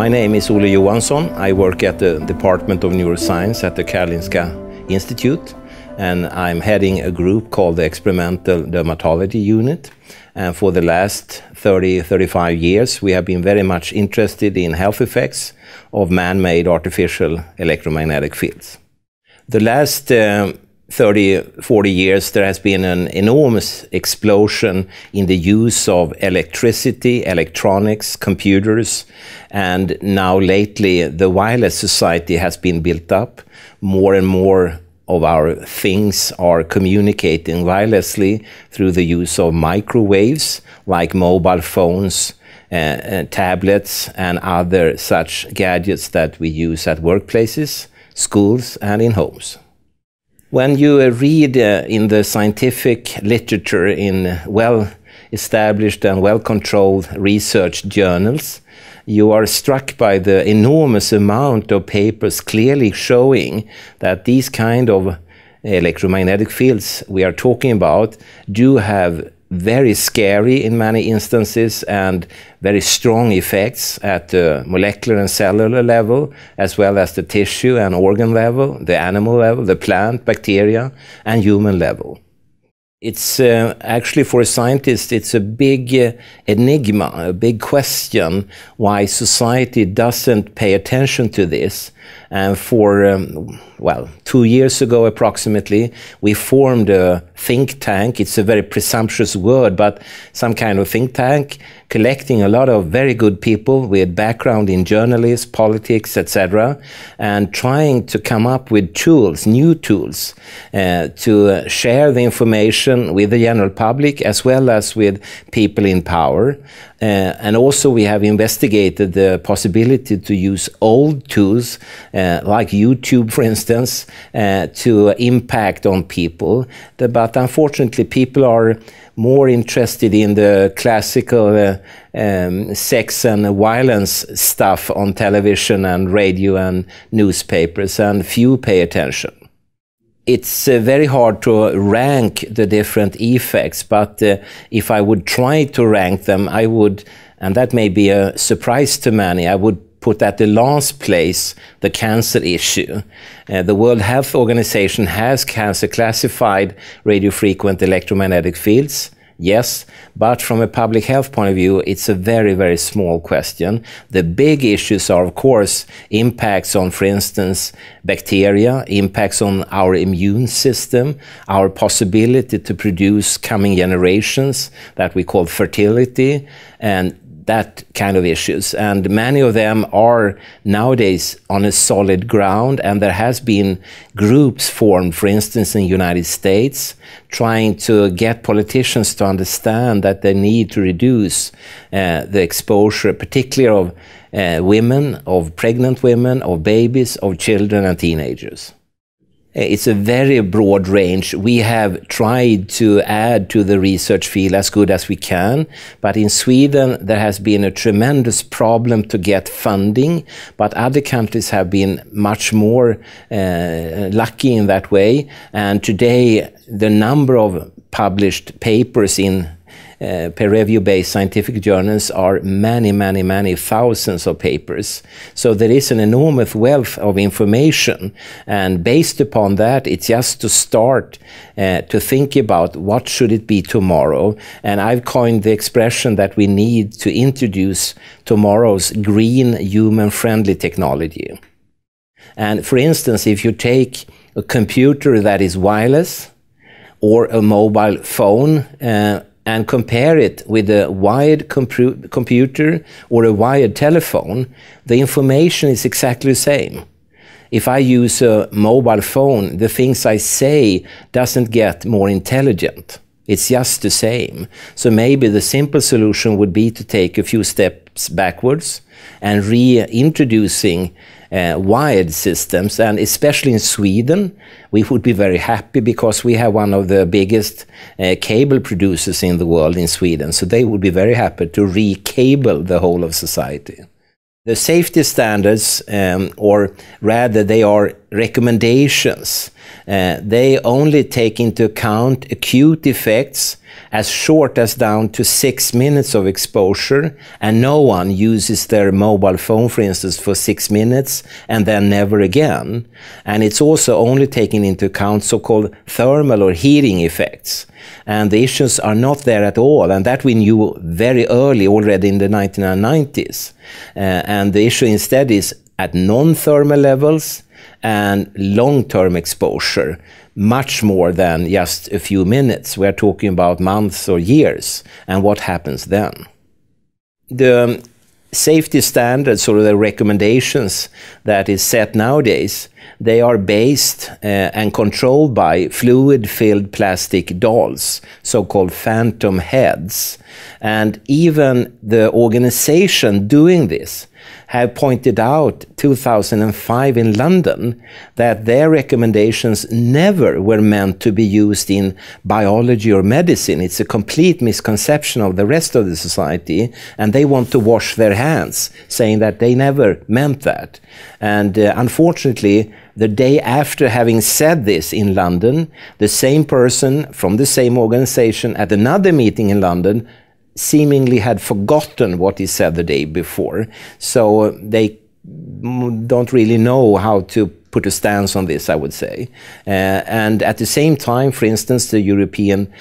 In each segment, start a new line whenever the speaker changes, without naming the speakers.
My name is Olle Johansson. I work at the Department of Neuroscience at the Karolinska Institutet, and I'm heading a group called the Experimental Dermatology Unit. And for the last 35 years, we have been very much interested in health effects of man-made artificial electromagnetic fields. The last 40 years, there has been an enormous explosion in the use of electricity, electronics, computers, and now lately the wireless society has been built up. More and more of our things are communicating wirelessly through the use of microwaves, like mobile phones, tablets, and other such gadgets that we use at workplaces, schools, and in homes. When you read in the scientific literature in well-established and well-controlled research journals, you are struck by the enormous amount of papers clearly showing that these kind of electromagnetic fields we are talking about do have very scary in many instances and very strong effects at the molecular and cellular level, as well as the tissue and organ level, the animal level, the plant, bacteria, and human level. It's actually, for a scientist, it's a big enigma, a big question why society doesn't pay attention to this. And for, 2 years ago approximately, we formed a think tank. It's a very presumptuous word, but some kind of think tank collecting a lot of very good people with background in journalism, politics, etc., and trying to come up with tools, new tools, to share the information with the general public as well as with people in power. And also we have investigated the possibility to use old tools like YouTube, for instance, to impact on people. But unfortunately, people are more interested in the classical sex and violence stuff on television and radio and newspapers, and few pay attention. It's very hard to rank the different effects, but if I would try to rank them, I would, and that may be a surprise to many, I would put at the last place the cancer issue. The World Health Organization has cancer classified radiofrequent electromagnetic fields. Yes, but from a public health point of view, it's a very, very small question. The big issues are, of course, impacts on, for instance, bacteria, impacts on our immune system, our possibility to produce coming generations that we call fertility, and that kind of issues. And many of them are nowadays on a solid ground, and there has been groups formed, for instance, in the United States, trying to get politicians to understand that they need to reduce the exposure, particularly of women, of pregnant women, of babies, of children and teenagers. It's a very broad range. We have tried to add to the research field as good as we can, but in Sweden there has been a tremendous problem to get funding, but other countries have been much more lucky in that way. And today the number of published papers in peer-review-based scientific journals are many thousands of papers. So there is an enormous wealth of information, and based upon that, it's just to start to think about what should it be tomorrow. And I've coined the expression that we need to introduce tomorrow's green, human-friendly technology. And for instance, if you take a computer that is wireless or a mobile phone, and compare it with a wired computer or a wired telephone, the information is exactly the same. If I use a mobile phone, the things I say doesn't get more intelligent. It's just the same. So maybe the simple solution would be to take a few steps backwards and reintroducing wired systems, and especially in Sweden, we would be very happy because we have one of the biggest cable producers in the world in Sweden, so they would be very happy to re-cable the whole of society. The safety standards, or rather they are recommendations, they only take into account acute effects as short as down to 6 minutes of exposure, and no one uses their mobile phone, for instance, for 6 minutes and then never again. And it's also only taking into account so-called thermal or heating effects. And the issues are not there at all, and that we knew very early, already in the 1990s. And the issue instead is at non-thermal levels and long-term exposure, much more than just a few minutes. We're talking about months or years, and what happens then. The safety standards or the recommendations that is set nowadays, they are based and controlled by fluid-filled plastic dolls, so-called phantom heads. And even the organization doing this have pointed out 2005 in London that their recommendations never were meant to be used in biology or medicine. It's a complete misconception of the rest of the society, and they want to wash their hands, saying that they never meant that. And unfortunately, the day after having said this in London, the same person from the same organization at another meeting in London seemingly had forgotten what he said the day before. So they don't really know how to put a stance on this, I would say. And at the same time, for instance, the European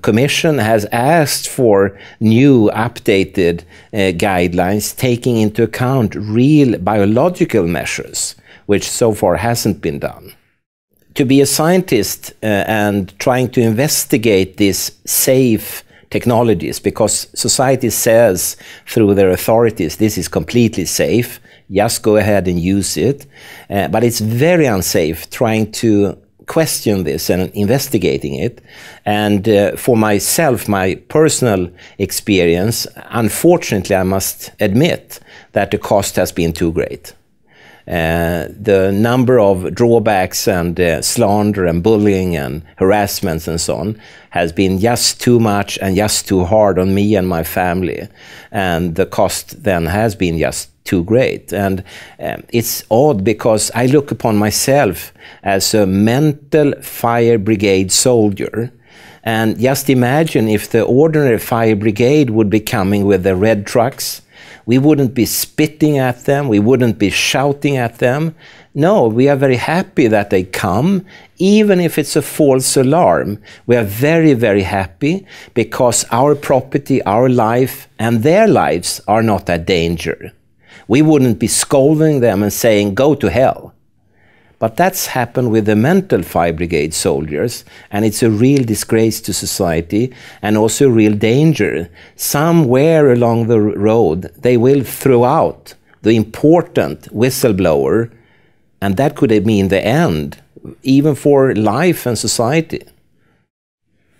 Commission has asked for new updated guidelines taking into account real biological measures, which so far hasn't been done. To be a scientist and trying to investigate this safe technologies, because society says through their authorities this is completely safe, just go ahead and use it. But it's very unsafe trying to question this and investigating it. And for myself, my personal experience, unfortunately I must admit that the cost has been too great. The number of drawbacks and slander and bullying and harassments and so on has been just too much and just too hard on me and my family. And the cost then has been just too great. And it's odd because I look upon myself as a mental fire brigade soldier. And just imagine if the ordinary fire brigade would be coming with the red trucks. We wouldn't be spitting at them, we wouldn't be shouting at them. No, we are very happy that they come, even if it's a false alarm. We are very, very happy because our property, our life, and their lives are not at danger. We wouldn't be scolding them and saying, go to hell. But that's happened with the mental fire brigade soldiers, and it's a real disgrace to society and also a real danger. Somewhere along the road, they will throw out the important whistleblower, and that could mean the end, even for life and society.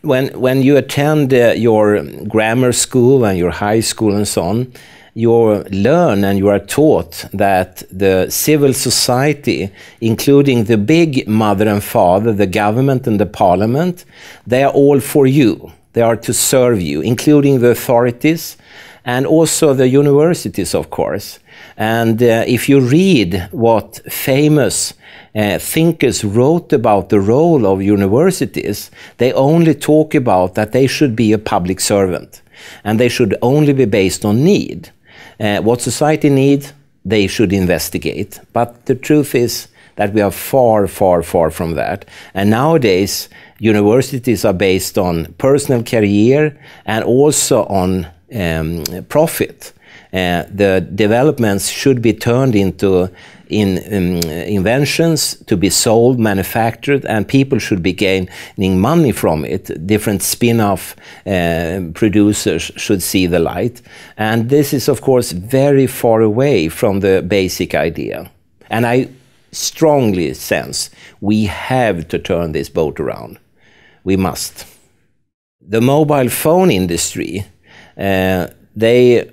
When you attend your grammar school and your high school and so on, you learn and you are taught that the civil society, including the big mother and father, the government and the parliament, they are all for you. They are to serve you, including the authorities and also the universities, of course. And if you read what famous thinkers wrote about the role of universities, they only talk about that they should be a public servant and they should only be based on need. What society needs, they should investigate. But the truth is that we are far, far, far from that. And nowadays, universities are based on personal career and also on profit. The developments should be turned into inventions to be sold, manufactured, and people should be gaining money from it. Different spin-off producers should see the light. And this is, of course, very far away from the basic idea. And I strongly sense we have to turn this boat around. We must. The mobile phone industry, they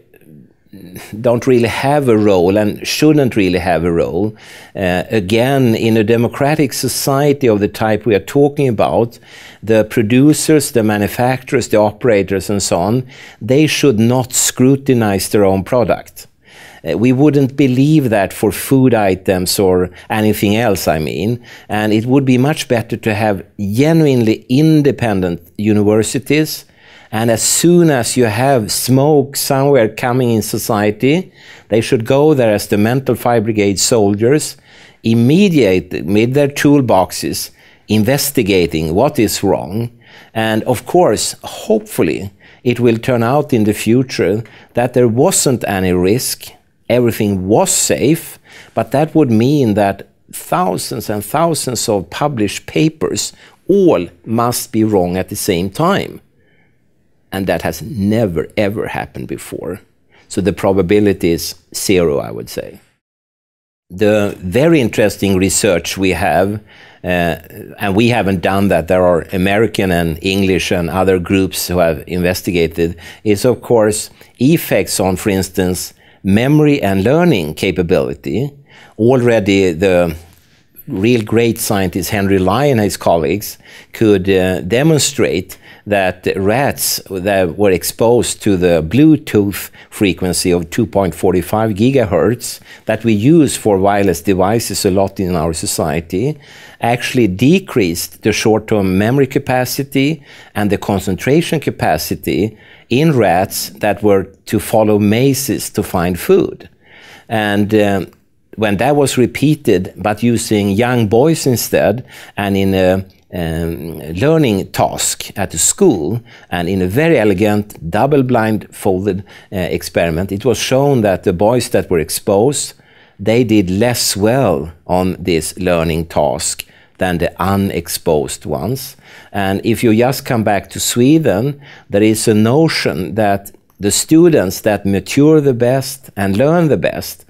don't really have a role and shouldn't really have a role. Again, in a democratic society of the type we are talking about, the producers, the manufacturers, the operators and so on, they should not scrutinize their own product. We wouldn't believe that for food items or anything else, I mean. And it would be much better to have genuinely independent universities. And as soon as you have smoke somewhere coming in society, they should go there as the mental fire brigade soldiers, immediately with their toolboxes, investigating what is wrong. And of course, hopefully, it will turn out in the future that there wasn't any risk, everything was safe, but that would mean that thousands and thousands of published papers all must be wrong at the same time. And that has never, ever happened before. So the probability is 0, I would say. The very interesting research we have, and we haven't done that, there are American and English and other groups who have investigated, is of course effects on, for instance, memory and learning capability. Already the real great scientist Henry Lyon and his colleagues could demonstrate that rats that were exposed to the Bluetooth frequency of 2.45 gigahertz that we use for wireless devices a lot in our society actually decreased the short-term memory capacity and the concentration capacity in rats that were to follow mazes to find food. And when that was repeated, but using young boys instead, and in a learning task at a school, and in a very elegant double-blind folded experiment, it was shown that the boys that were exposed, they did less well on this learning task than the unexposed ones. And if you just come back to Sweden, there is a notion that the students that mature the best and learn the best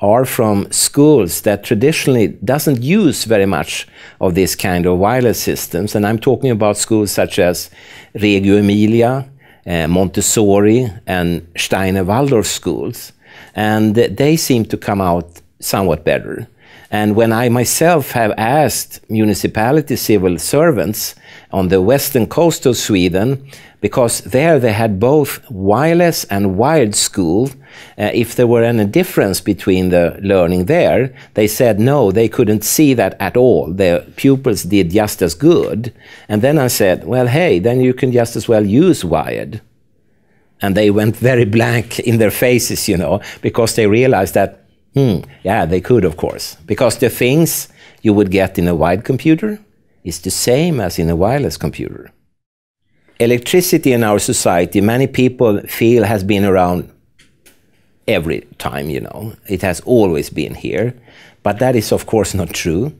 are from schools that traditionally doesn't use very much of this kind of wireless systems. And I'm talking about schools such as Reggio Emilia, Montessori, and Steiner Waldorf schools. And they seem to come out somewhat better. And when I myself have asked municipality civil servants on the western coast of Sweden, because there they had both wireless and wired school, if there were any difference between the learning there, they said no, they couldn't see that at all. Their pupils did just as good. And then I said, well, hey, then you can just as well use wired. And they went very blank in their faces, you know, because they realized that yeah, they could, of course, because the things you would get in a wired computer is the same as in a wireless computer. Electricity in our society, many people feel, has been around every time, you know. It has always been here, but that is, of course, not true.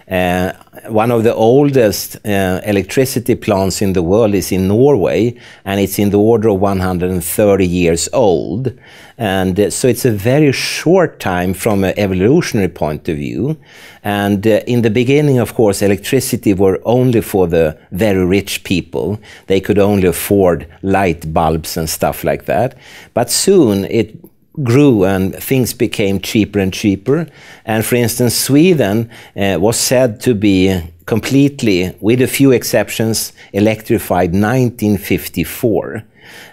One of the oldest electricity plants in the world is in Norway, and it's in the order of 130 years old. And so it's a very short time from an evolutionary point of view. And in the beginning, of course, electricity were only for the very rich people. They could only afford light bulbs and stuff like that. But soon it grew and things became cheaper and cheaper. And for instance, Sweden was said to be completely, with a few exceptions, electrified 1954.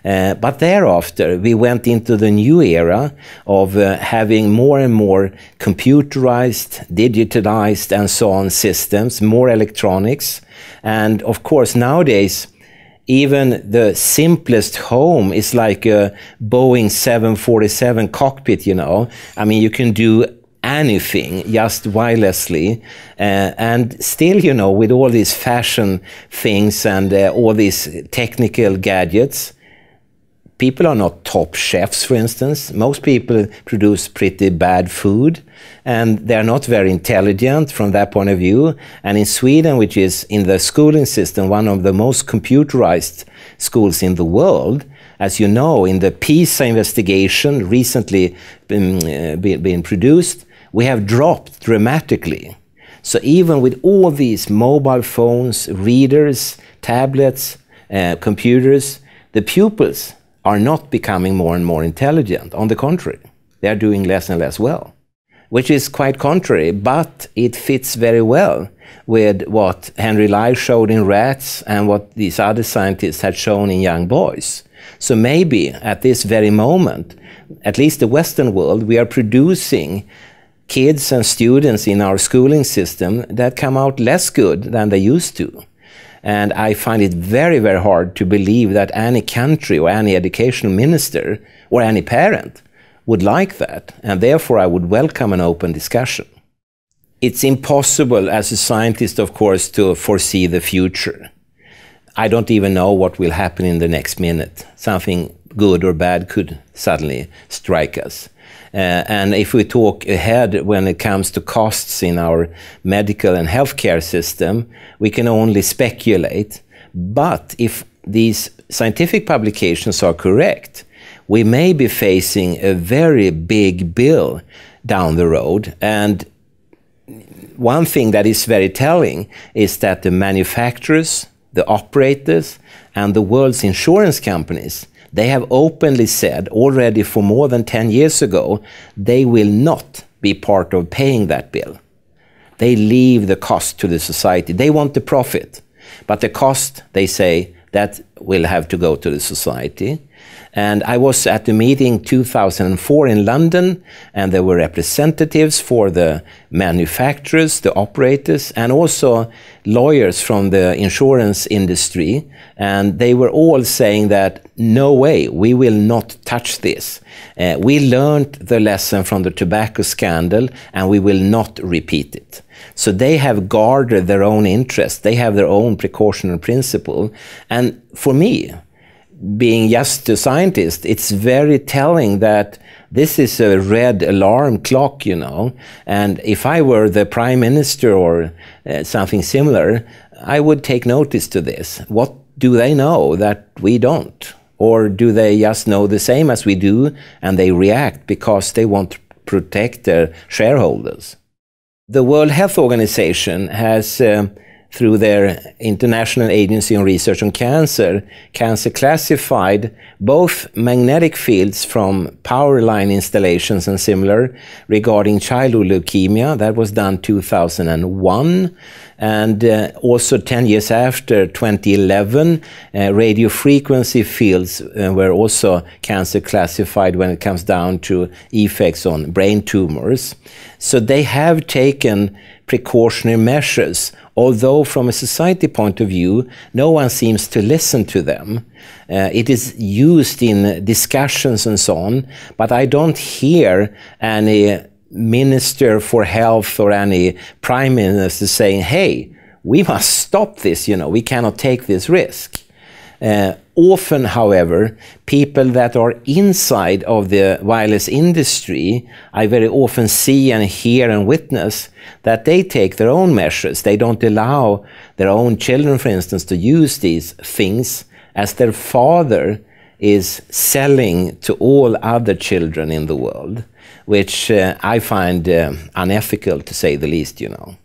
But thereafter, we went into the new era of having more and more computerized, digitalized, and so on systems, more electronics. And of course, nowadays, even the simplest home is like a Boeing 747 cockpit, you know. I mean, you can do anything just wirelessly. And still, you know, with all these fashion things and all these technical gadgets, people are not top chefs, for instance. Most people produce pretty bad food, and they're not very intelligent from that point of view. And in Sweden, which is in the schooling system one of the most computerized schools in the world, as you know, in the PISA investigation recently been produced, we have dropped dramatically. So even with all these mobile phones, readers, tablets, computers, the pupils are not becoming more and more intelligent. On the contrary, they are doing less and less well. which is quite contrary, but it fits very well with what Henry Lai showed in rats and what these other scientists had shown in young boys. So maybe at this very moment, at least the Western world, we are producing kids and students in our schooling system that come out less good than they used to. And I find it very, very hard to believe that any country or any educational minister or any parent would like that. And therefore, I would welcome an open discussion. It's impossible as a scientist, of course, to foresee the future. I don't even know what will happen in the next minute. Something good or bad could suddenly strike us. And if we talk ahead when it comes to costs in our medical and healthcare system, we can only speculate. But if these scientific publications are correct, we may be facing a very big bill down the road. And one thing that is very telling is that the manufacturers, the operators, and the world's insurance companies, they have openly said already for more than 10 years ago, they will not be part of paying that bill. They leave the cost to the society. They want the profit, but the cost, they say, that will have to go to the society. And I was at the meeting 2004 in London, and there were representatives for the manufacturers, the operators, and also lawyers from the insurance industry. And they were all saying that, no way, we will not touch this. We learned the lesson from the tobacco scandal, and we will not repeat it. So they have guarded their own interests. They have their own precautionary principle. And for me, being just a scientist, it's very telling that this is a red alarm clock, you know. And if I were the prime minister or something similar, I would take notice to this. What do they know that we don't? Or do they just know the same as we do and they react because they want to protect their shareholders? The World Health Organization has, through their International Agency on Research on Cancer classified both magnetic fields from power line installations and similar regarding childhood leukemia. That was done 2001. And also 10 years after, 2011, radio frequency fields were also cancer classified when it comes down to effects on brain tumors. So they have taken precautionary measures, although from a society point of view, no one seems to listen to them. It is used in discussions and so on, but I don't hear any minister for health or any prime minister saying, hey, we must stop this, you know, we cannot take this risk. Often, however, people that are inside of the wireless industry, I very often see and hear and witness that they take their own measures. They don't allow their own children, for instance, to use these things as their father is selling to all other children in the world, which I find unethical, to say the least, you know.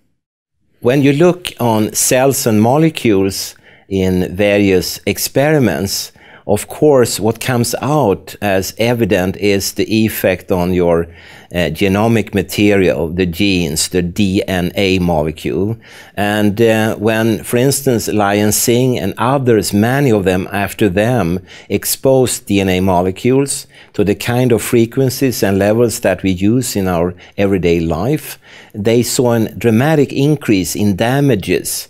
When you look on cells and molecules in various experiments, of course, what comes out as evident is the effect on your genomic material, the genes, the DNA molecule. And when, for instance, Lion Singh and others, many of them after them, exposed DNA molecules to the kind of frequencies and levels that we use in our everyday life, they saw a dramatic increase in damages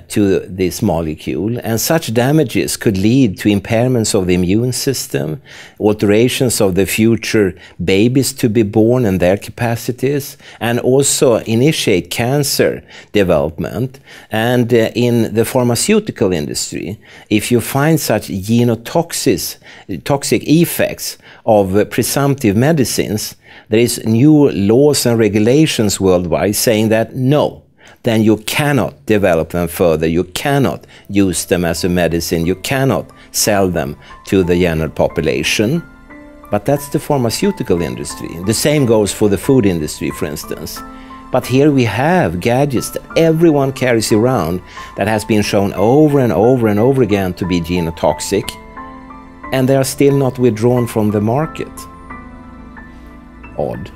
to this molecule, and such damages could lead to impairments of the immune system, alterations of the future babies to be born and their capacities, and also initiate cancer development. And in the pharmaceutical industry, if you find such genotoxic effects of presumptive medicines, there is new laws and regulations worldwide saying that no, then you cannot develop them further, you cannot use them as a medicine, you cannot sell them to the general population. But that's the pharmaceutical industry. The same goes for the food industry, for instance. But here we have gadgets that everyone carries around that has been shown over and over and over again to be genotoxic, and they are still not withdrawn from the market. Odd.